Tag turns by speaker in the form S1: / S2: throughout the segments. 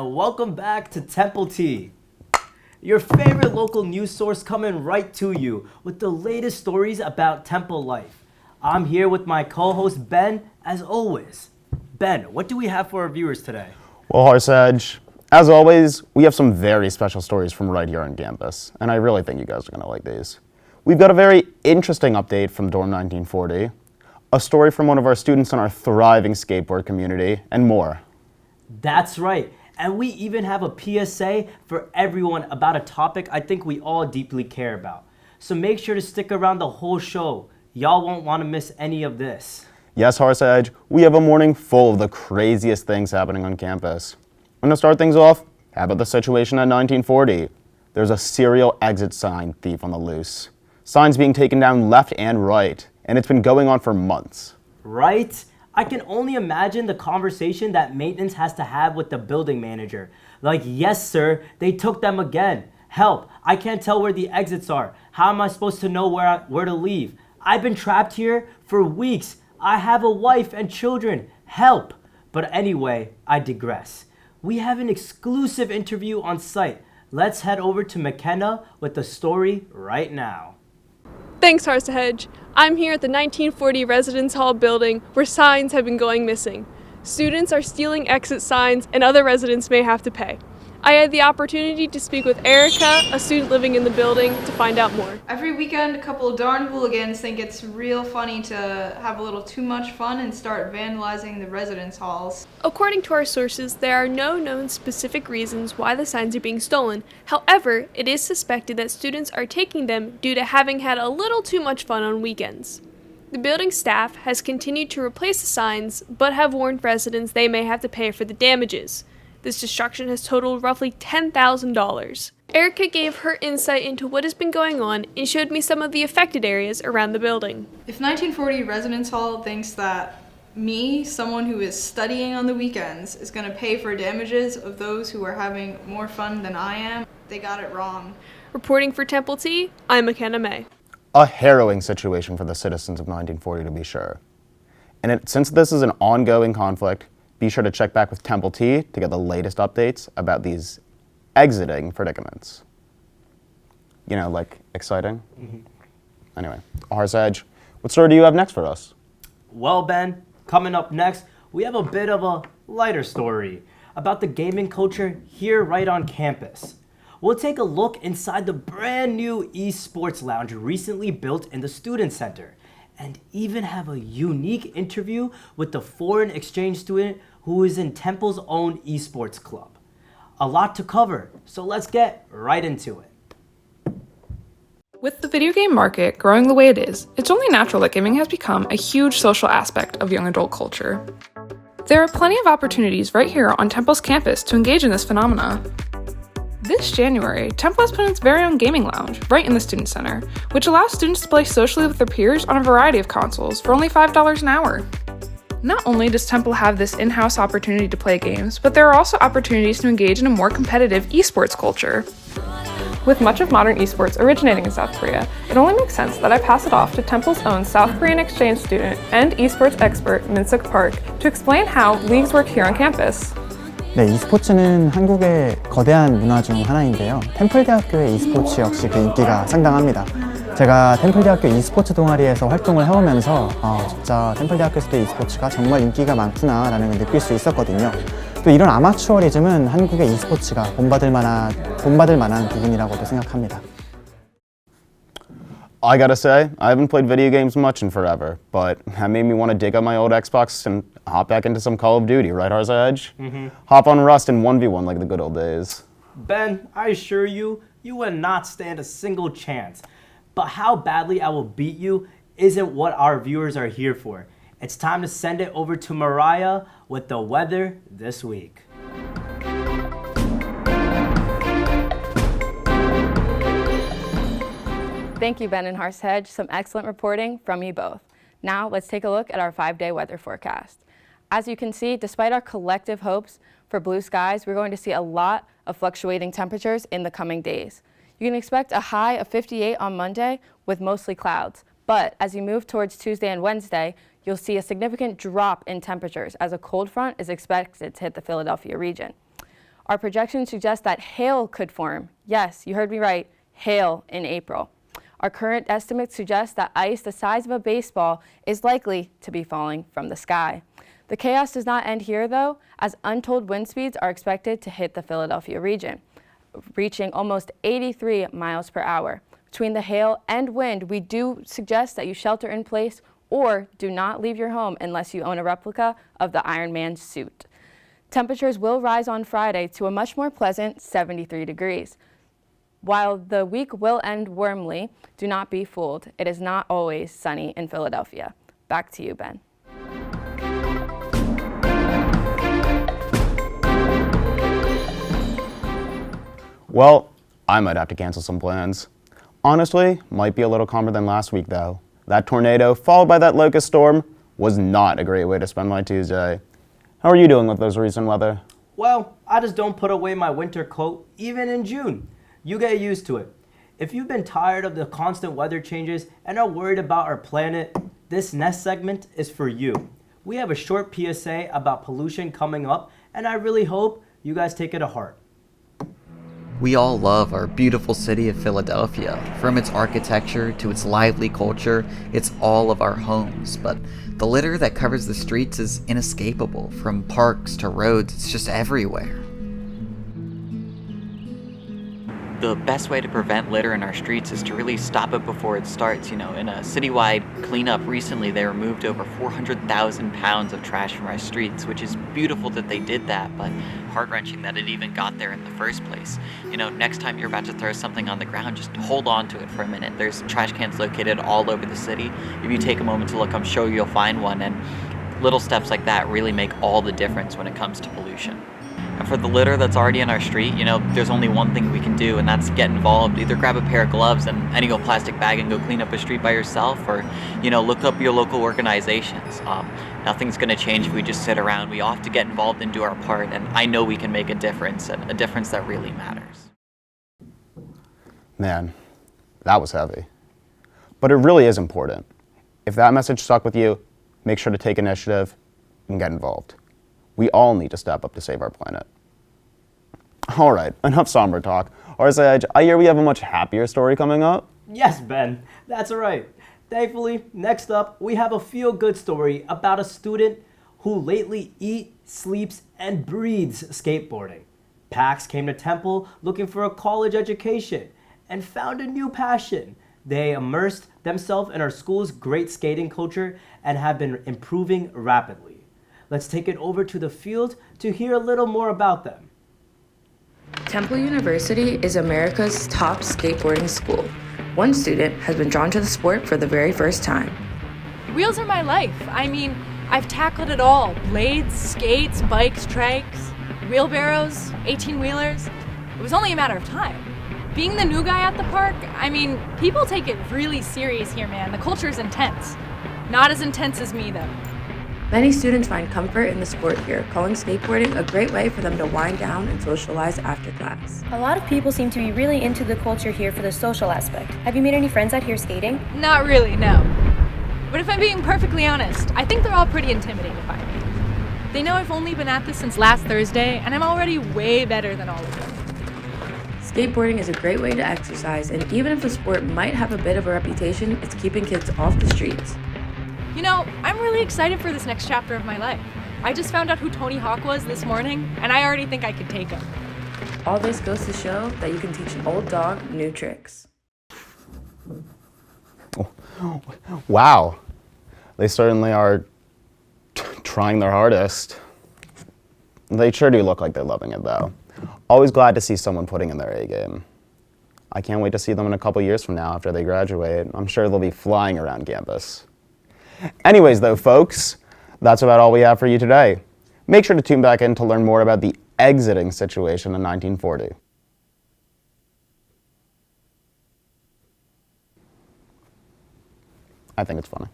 S1: and welcome back to Temple Tea, your favorite local news source coming right to you with the latest stories about Temple life. I'm here with my co-host Ben, as always. Ben, what do we have for our viewers today?
S2: Well, Harsahej, as always, we have some very special stories from right here on campus, and I really think you guys are going to like these. We've got a very interesting update from Dorm 1940, a story from one of our students in our thriving skateboard community, and more.
S1: That's right. And we even have a PSA for everyone about a topic I think we all deeply care about. So make sure to stick around the whole show. Y'all won't want to miss any of this.
S2: Yes, Harsahej, we have a morning full of the craziest things happening on campus. And to start things off, how about the situation at 1940? There's a serial exit sign thief on the loose. Signs being taken down left and right, and it's been going on for months.
S1: Right? I can only imagine the conversation that maintenance has to have with the building manager. Like, yes, sir, they took them again. Help, I can't tell where the exits are. How am I supposed to know where to leave? I've been trapped here for weeks. I have a wife and children. Help. But anyway, I digress. We have an exclusive interview on site. Let's head over to Makenna with the story right now.
S3: Thanks, Harsahej. I'm here at the 1940 Residence Hall building where signs have been going missing. Students are stealing exit signs and other residents may have to pay. I had the opportunity to speak with Erika, a student living in the building, to find out more.
S4: Every weekend, a couple of darn hooligans think it's real funny to have a little too much fun and start vandalizing the residence halls.
S3: According to our sources, there are no known specific reasons why the signs are being stolen. However, it is suspected that students are taking them due to having had a little too much fun on weekends. The building staff has continued to replace the signs, but have warned residents they may have to pay for the damages. This destruction has totaled roughly $10,000. Erika gave her insight into what has been going on and showed me some of the affected areas around the building.
S4: If 1940 Residence Hall thinks that me, someone who is studying on the weekends, is going to pay for damages of those who are having more fun than I am, they got it wrong.
S3: Reporting for Temple Tea, I'm Makenna May.
S2: A harrowing situation for the citizens of 1940, to be sure. And since this is an ongoing conflict, be sure to check back with Temple Tea to get the latest updates about these exiting predicaments. You know, like exciting? Mm-hmm. Anyway, Harsahej, what story do you have next for us?
S1: Well, Ben, coming up next, we have a bit of a lighter story about the gaming culture here right on campus. We'll take a look inside the brand new Esports lounge recently built in the Student Center, and even have a unique interview with the foreign exchange student who is in Temple's own esports club. A lot to cover, so let's get right into it.
S5: With the video game market growing the way it is, it's only natural that gaming has become a huge social aspect of young adult culture. There are plenty of opportunities right here on Temple's campus to engage in this phenomena. This January, Temple has put in its very own gaming lounge right in the Student Center, which allows students to play socially with their peers on a variety of consoles for only $5 an hour. Not only does Temple have this in-house opportunity to play games, but there are also opportunities to engage in a more competitive esports culture. With much of modern esports originating in South Korea, it only makes sense that I pass it off to Temple's own South Korean exchange student and esports expert Minseok Park to explain how leagues work here on campus.
S6: 네, e스포츠는 한국의 거대한 문화 중 하나인데요. 템플대학교의 e스포츠 역시 그 인기가 상당합니다. 제가 템플대학교 e스포츠 동아리에서 활동을 해오면서 진짜 템플대학교에서도 e스포츠가 정말 인기가 많구나라는 걸 느낄 수 있었거든요. 또 이런 아마추어리즘은 한국의 e스포츠가 본받을 만한 부분이라고도 생각합니다.
S2: I gotta say, I haven't played video games much in forever, but that made me want to dig up my old Xbox and hop back into some Call of Duty, right, Harsahej? Mm-hmm. Hop on Rust and 1v1 like the good old days.
S1: Ben, I assure you, you would not stand a single chance. But how badly I will beat you isn't what our viewers are here for. It's time to send it over to Mariah with the weather this week.
S7: Thank you, Ben and Harsahej. Some excellent reporting from you both. Now let's take a look at our 5-day weather forecast. As you can see, despite our collective hopes for blue skies, we're going to see a lot of fluctuating temperatures in the coming days. You can expect a high of 58 on Monday with mostly clouds, but as you move towards Tuesday and Wednesday, you'll see a significant drop in temperatures as a cold front is expected to hit the Philadelphia region. Our projections suggest that hail could form. Yes, you heard me right, hail in April. Our current estimates suggest that ice the size of a baseball is likely to be falling from the sky. The chaos does not end here, though, as untold wind speeds are expected to hit the Philadelphia region, reaching almost 83 miles per hour. Between the hail and wind, we do suggest that you shelter in place or do not leave your home unless you own a replica of the Iron Man suit. Temperatures will rise on Friday to a much more pleasant 73 degrees. While the week will end warmly, do not be fooled. It is not always sunny in Philadelphia. Back to you, Ben.
S2: Well, I might have to cancel some plans. Honestly, might be a little calmer than last week though. That tornado, followed by that locust storm, was not a great way to spend my Tuesday. How are you doing with those recent weather?
S1: Well, I just don't put away my winter coat, even in June. You get used to it. If you've been tired of the constant weather changes and are worried about our planet, this next segment is for you. We have a short PSA about pollution coming up, and I really hope you guys take it to heart.
S8: We all love our beautiful city of Philadelphia. From its architecture to its lively culture, it's all of our homes. But the litter that covers the streets is inescapable. From parks to roads, it's just everywhere. The best way to prevent litter in our streets is to really stop it before it starts. In a citywide cleanup recently, they removed over 400,000 pounds of trash from our streets, which is beautiful that they did that, but heart-wrenching that it even got there in the first place. Next time you're about to throw something on the ground, just hold on to it for a minute. There's trash cans located all over the city. If you take a moment to look, I'm sure you'll find one, and little steps like that really make all the difference when it comes to pollution. And for the litter that's already in our street, there's only one thing we can do, and that's get involved. Either grab a pair of gloves and any old plastic bag and go clean up a street by yourself, or, look up your local organizations. Nothing's going to change if we just sit around. We all have to get involved and do our part, and I know we can make a difference, and a difference that really matters.
S2: Man, that was heavy. But it really is important. If that message stuck with you, make sure to take initiative and get involved. We all need to step up to save our planet. All right, enough somber talk. Harsahej, I hear we have a much happier story coming up.
S1: Yes, Ben, that's right. Thankfully, next up, we have a feel-good story about a student who lately eats, sleeps, and breathes skateboarding. Pax came to Temple looking for a college education and found a new passion. They immersed themselves in our school's great skating culture and have been improving rapidly. Let's take it over to the field to hear a little more about them.
S7: Temple University is America's top skateboarding school. One student has been drawn to the sport for the very first time.
S9: Wheels are my life. I've tackled it all. Blades, skates, bikes, trikes, wheelbarrows, 18-wheelers. It was only a matter of time. Being the new guy at the park, people take it really serious here, man. The culture is intense. Not as intense as me, though.
S7: Many students find comfort in the sport here, calling skateboarding a great way for them to wind down and socialize after class.
S10: A lot of people seem to be really into the culture here for the social aspect. Have you made any friends out here skating?
S9: Not really, no. But if I'm being perfectly honest, I think they're all pretty intimidated by me. They know I've only been at this since last Thursday, and I'm already way better than all of them.
S7: Skateboarding is a great way to exercise, and even if the sport might have a bit of a reputation, it's keeping kids off the streets.
S9: I'm really excited for this next chapter of my life. I just found out who Tony Hawk was this morning, and I already think I could take him.
S7: All this goes to show that you can teach an old dog new tricks.
S2: Wow. They certainly are trying their hardest. They sure do look like they're loving it, though. Always glad to see someone putting in their A game. I can't wait to see them in a couple years from now after they graduate. I'm sure they'll be flying around campus. Anyways, though, folks, that's about all we have for you today. Make sure to tune back in to learn more about the exiting situation in 1940. I think it's funny.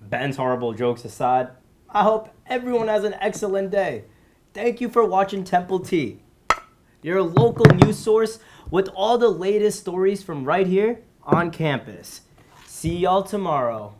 S1: Ben's horrible jokes aside, I hope everyone has an excellent day. Thank you for watching Temple T, your local news source with all the latest stories from right here on campus. See y'all tomorrow.